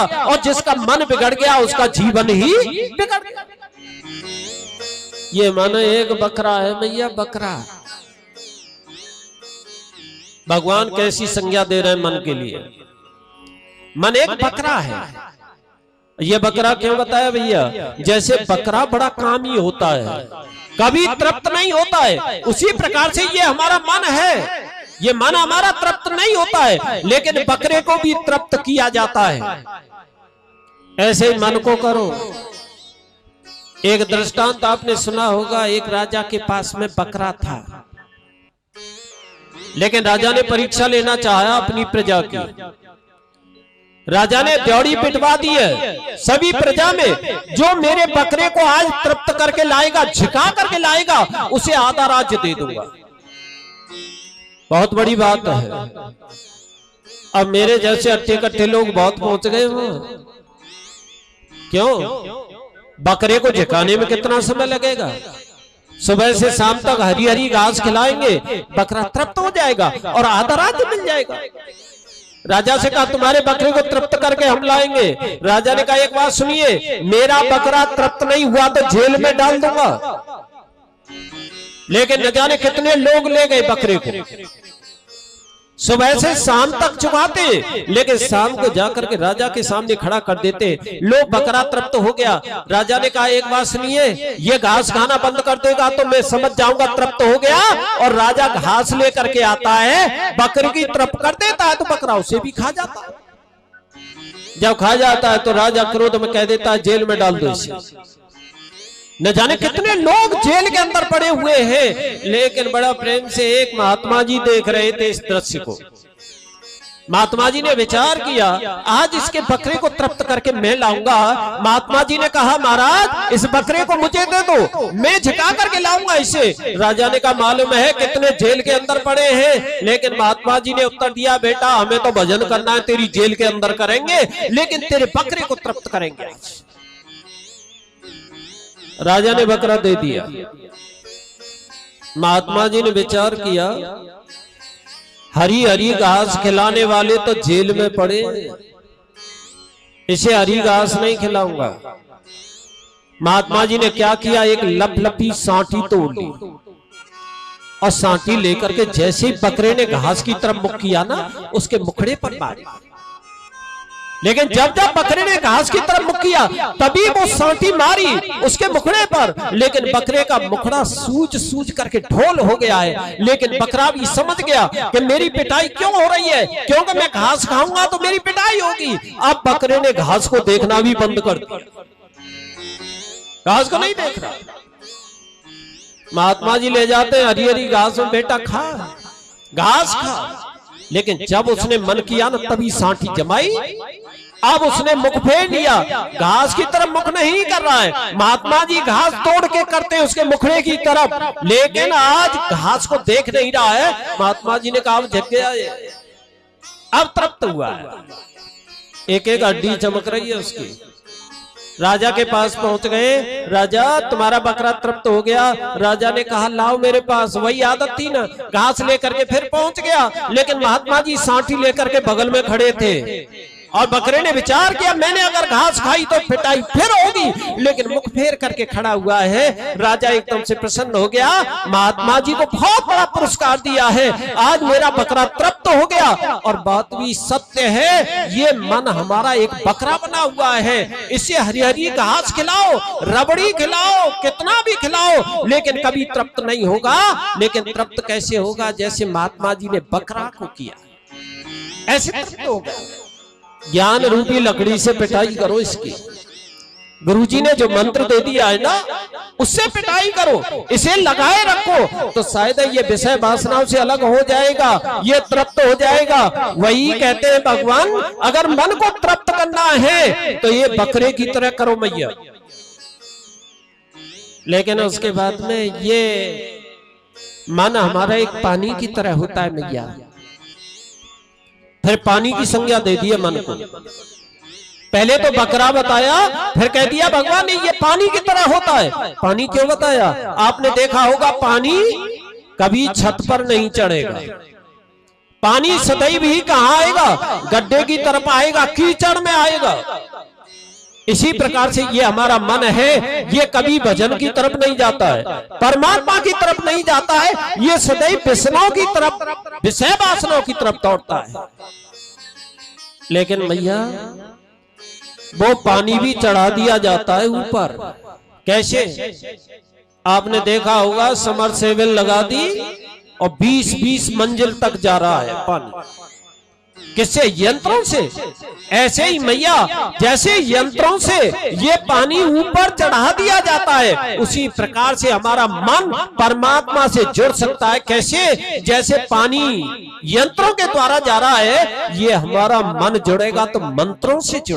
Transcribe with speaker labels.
Speaker 1: और जिसका मन बिगड़ गया उसका जीवन ही बिगड़ गया। ये मन एक बकरा है मैया, बकरा। भगवान कैसी संज्ञा दे रहे हैं मन के लिए। मन एक बकरा है। ये बकरा क्यों बताया भैया? जैसे बकरा बड़ा कामी होता है, कभी तृप्त नहीं होता है, उसी प्रकार से ये हमारा मन है। ये मन हमारा तृप्त नहीं होता है, लेकिन बकरे को भी तृप्त किया जाता है। ऐसे ही मन को करो। एक दृष्टांत आपने सुना होगा, एक राजा के पास में बकरा था, लेकिन राजा ने परीक्षा लेना चाहा अपनी प्रजा की। राजा ने द्योड़ी पिटवा दी है सभी प्रजा में, जो मेरे बकरे को आज तृप्त करके लाएगा, झिका करके लाएगा, उसे आधा राज्य दे दूंगा। बहुत बड़ी बात है। अब मेरे जैसे अट्ठे कट्ठे लोग बहुत पहुंच गए हो। क्यों? बकरे को झिकाने में कितना समय लगेगा? सुबह से शाम तक हरी हरी घास खिलाएंगे, बकरा तृप्त हो जाएगा और आधा राज्य मिल जाएगा। राजा से कहा तुम्हारे बकरे को तृप्त करके हम लाएंगे। राजा ने कहा एक बात सुनिए, मेरा बकरा तृप्त नहीं हुआ तो जेल में डाल दूंगा। लेकिन न जाने कितने लोग ले गए बकरे को, सुबह से शाम तक चुकाते, लेकिन शाम को जाकर के राजा के सामने खड़ा कर देते। लोग बकरा तृप्त हो गया। राजा ने कहा एक बात सुनिए, ये घास खाना बंद कर देगा तो मैं समझ जाऊंगा तृप्त हो गया। और राजा घास लेकर के आता है, बकरे की तृप्त कर देता है तो बकरा उसे भी खा जाता है। जब खा जाता है तो राजा क्रोध में कह देता है जेल में डाल दो इसे। न जाने कितने लोग जेल के अंदर पड़े हुए हैं, लेकिन बड़ा प्रेम से एक महात्मा जी देख रहे थे इस दृश्य को। महात्मा जी ने विचार किया, आज इसके बकरे को तृप्त करके मैं लाऊंगा। महात्मा जी ने कहा महाराज इस बकरे को मुझे दे दो, मैं झिका करके लाऊंगा इसे। राजा ने कहा मालूम है कितने जेल के अंदर पड़े हैं, लेकिन महात्मा जी ने उत्तर दिया बेटा हमें तो भजन करना है, तेरी जेल के अंदर करेंगे, लेकिन तेरे बकरे को तृप्त करेंगे। राजा ने बकरा दे दिया। महात्मा जी ने विचार किया, हरी हरी घास खिलाने वाले तो जेल में पड़े, इसे हरी घास नहीं खिलाऊंगा। महात्मा जी ने क्या किया, एक लपलपी सांठी तोड़ ली और सांठी लेकर के जैसे ही बकरे ने घास की तरफ मुख किया ना, उसके मुखड़े पर मारी। लेकिन जब जब बकरे ने घास की तरफ मुख किया तभी वो सांठी मारी उसके मुखड़े पर, लेकिन बकरे का मुखड़ा सूज सूज करके ढोल हो गया है। लेकिन बकरा भी समझ गया कि मेरी पिटाई क्यों हो रही है, क्योंकि मैं घास खाऊंगा तो मेरी पिटाई होगी। अब बकरे ने घास को देखना भी बंद कर दिया, घास को नहीं देख रहा। महात्मा जी ले जाते हैं हरी हरी घास में, बेटा खा घास खा। लेकिन जब उसने मन किया ना तभी सांठी जमाई। अब उसने मुख फेर लिया, घास की तरफ मुख नहीं कर रहा है। महात्मा जी घास तोड़ के करते हैं उसके मुखड़े की तरफ, लेकिन आज घास को देख नहीं रहा है। महात्मा जी ने कहा झक गया, अब तृप्त हुआ है, एक एक हड्डी चमक रही है उसकी। राजा के पास पहुंच गए, राजा तुम्हारा बकरा तृप्त हो गया। राजा ने कहा लाओ मेरे पास, वही आदत थी ना, घास लेकर के फिर पहुंच गया। लेकिन महात्मा जी सांठी लेकर के बगल में खड़े थे और बकरे ने विचार किया मैंने अगर घास खाई तो पिटाई फिर होगी, लेकिन मुख फेर करके खड़ा हुआ है। राजा एकदम से प्रसन्न हो गया, महात्मा जी को बहुत बड़ा पुरस्कार दिया है, आज मेरा बकरा तृप्त हो गया। और बात भी सत्य है, ये मन हमारा एक बकरा बना हुआ है, इसे हरी हरी घास खिलाओ, रबड़ी खिलाओ, कितना भी खिलाओ, लेकिन कभी तृप्त नहीं होगा। लेकिन तृप्त कैसे होगा, जैसे महात्मा जी ने बकरा को किया, ऐसे तृप्त होगा। ज्ञान रूपी लकड़ी से पिटाई करो इसकी। गुरुजी ने जो मंत्र दे दिया है ना, उससे पिटाई करो, इसे लगाए रखो, तो शायद ये विषय वासनाओं से अलग हो जाएगा, ये तृप्त हो जाएगा। वही कहते हैं भगवान, अगर मन को तृप्त करना है तो ये बकरे की तरह करो मैया। लेकिन उसके बाद में ये मन हमारा एक पानी की तरह होता है मैया। फिर पानी की संज्ञा दे दी है मन को। पहले तो बकरा बताया, फिर कह दिया भगवान ने ये पानी की तरह होता है। पानी क्यों बताया? आपने देखा होगा पानी कभी छत पर नहीं चढ़ेगा, पानी सदैव ही कहां आएगा? गड्ढे की तरफ आएगा, कीचड़ में आएगा। इसी प्रकार से ये हमारा मन है, ये कभी भजन की तरफ नहीं जाता है, परमात्मा की तरफ नहीं जाता है, ये सदैव व्यसनों की तरफ, विषय वासनाओं की तरफ दौड़ता है। लेकिन भैया वो पानी भी चढ़ा दिया जाता है ऊपर। कैसे? आपने देखा होगा, समरसेबल लगा दी और 20-20 मंजिल तक जा रहा है पानी। किससे? यंत्रों से। ऐसे ही मैया जैसे यंत्रों से ये पानी ऊपर चढ़ा दिया जाता है, उसी प्रकार से हमारा मन परमात्मा से जुड़ सकता है। कैसे? जैसे पानी यंत्रों के द्वारा जा रहा है, ये हमारा मन जुड़ेगा तो मंत्रों से जुड़